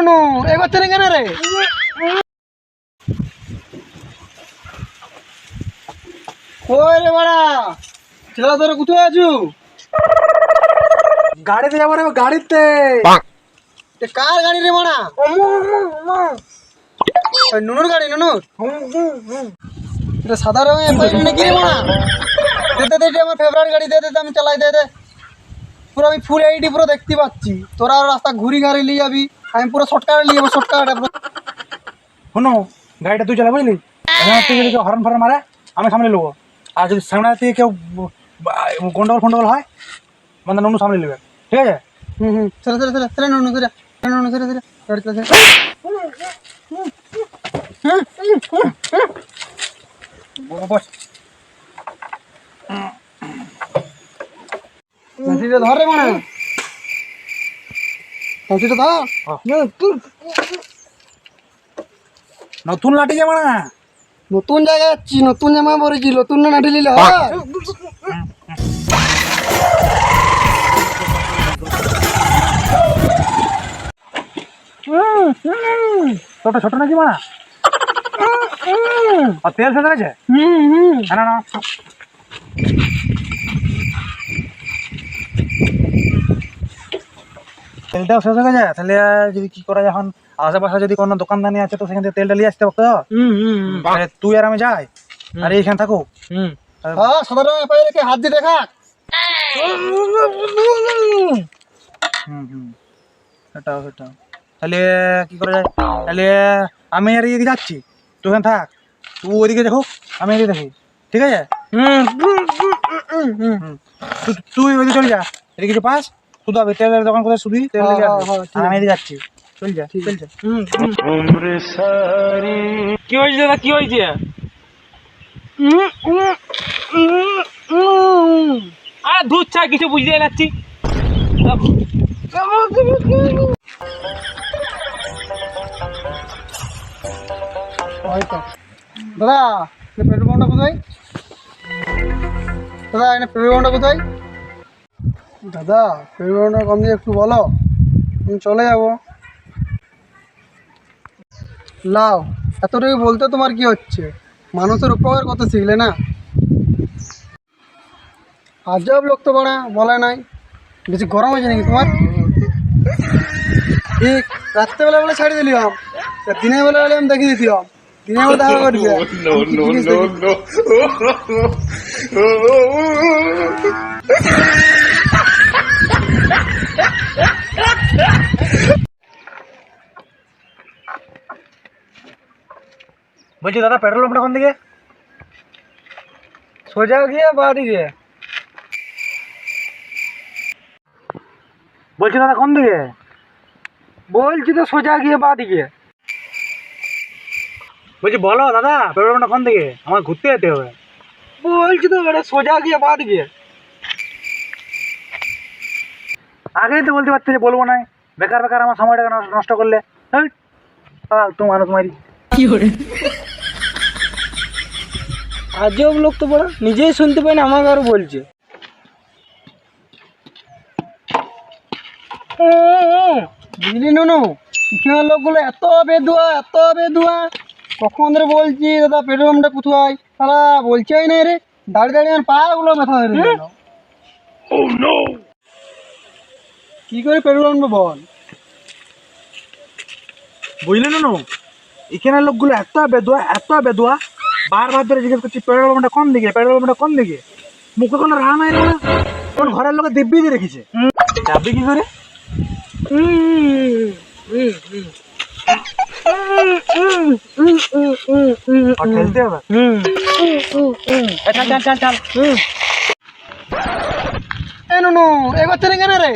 নুনু এগোচ্ছে না কেন রে? ওই রে বাড়া, ছেলে তোরা কোথায় আছো? গাড়িতে যাবো রে, গাড়িতে। কার গাড়ি রে বাড়া? নুনুর গাড়ি, নুনুর। এটা সাদা রঙের নাকি রে বাড়া? দে দে, আমার ফেভারিট গাড়ি, দে দে, আমি চালাই, দে দে। পুরো আমি ফুল এইডি পুরো দেখতে পাচ্ছি। তোরা রাস্তা ঘুরি গাড়ি নিয়ে যাবি, আমি পুরো শর্টকাটে নিয়ে যাবো, শর্টকাটে। শোনো, গাড়িটা তুই চালা, বুঝলি? তুই যদি কেউ হরন ফরন মারে আমি সামনে নেবো, আর যদি সামনে থেকে কেউ গন্ডগোল ফন্ডগোল হয় মানে নুনু সামনে নেবে, ঠিক আছে? চলে চলে চলে চলে নুনু চলে, নুনু চলে চলে গাড়ি চলে চলে। বস। লাঠিটা ধর রে মানে, লাঠিটা ধর। নতুন লাঠি যাবো না, নতুন জায়গায় যাচ্ছি, নতুন জামা পরেছি, নতুন না লাঠি নিলে হয়? ছোট ছোট নাকি মা? আর তেল শেষ আছে? না না, তেলটাও শেষ হয়ে গেছে। তাহলে যদি কি করা যায়, এখন আশেপাশে যদি কোনো দোকানদানি আছে তো সেখান থেকে তেলটা নিয়ে আসতে পারতো। তুই আর আমি যাই, আর এইখানে থাকুক। হ্যাঁ, সাদা রঙের পায়ে রেখে হাত দিয়ে দেখা। সেটাও সেটাও। তাহলে কি করা যায়? তাহলে আমি আর এদিকে যাচ্ছি, তুই ওখানে থাক, তুই ওইদিকে দেখো, আমি এদিকে দেখি, ঠিক আছে? তুই ওইদিকে চলে যা, এদিকে কিছু পাস, শুধু হবে তেলের দোকান কোথায় শুধু তেল লেগে আছে, আমি এদিকে যাচ্ছি, চল যা, চল যা। কি হয়েছে দাদা, কি হয়েছে? আর দুধ চা কিছু বুঝতে যাচ্ছি। দাদা পেট্রোল পাম্পটা কোথায়? দাদা এখানে পেট্রোল পাম্পটা কোথায়? দাদা পেট্রোল পাম্পটা কম দিয়ে একটু বলো, আমি চলে যাবো। লাও, এতটুকু বলতে তোমার কি হচ্ছে? মানুষের উপকার কত শিখলে না? আজব লোক তো বড়া, বলে নাই। বেশি গরম হয়েছে নাকি তোমার? ঠিক রাত্রেবেলা বলে ছাড়ি দিলাম, দিনের বেলা বলে আমি দেখিয়ে দিতাম। দিনের বেলা দেখা করবি। বলছি দাদা, পেট্রোল পাম্পটা কোন দিকে? সোজা গিয়ে বা দিকে। বলছি দাদা কোন দিকে? বলছি তো সোজা গিয়ে বা দিকে। বলছি বলো দাদা, পেট্রোল পাম্পটা কোন দিকে? আমার ঘুরতে যেতে হবে। বলছি তো সোজা গিয়ে বা দিকে। আগেই তো বলতে পারতে যে বলবো না, বেকার বেকার আমার সময়টাকে নষ্ট করলে। তোমার তোমারই আজব লোক তো বড়, নিজেই শুনতে পাই না, আমাকে আরো বলছে। বুঝলি নুনু, এখানে লোকগুলো এত বেদুয়া, এত বেদুয়া। কখন ধরে বলছি দাদা পেট্রোল পাম্পটা কোথায়, তারা বলছেই না রে। দাঁড়িয়ে দাঁড়িয়ে আমার পাগুলো ব্যথা হয়ে গেল। কি করে পেট্রোল পাম্পটা বল? বুঝলি নুনু, এখানে লোকগুলো এত বেদুয়া, এত বেদুয়া, বারবার ধরে জিজ্ঞেস করছি পেট্রোল পাম্পটা কোন দিকে, পেট্রোল পাম্পটা কোন দিকে। মুখে কোনো রাহা নাই না, কোন ঘরের লোকে দিব্যি দিয়ে রেখেছে। যাবি কি করে? ঠেলতে হবে। চাল চাল চাল চাল। এ নুনু এগোচ্ছে না কেন রে?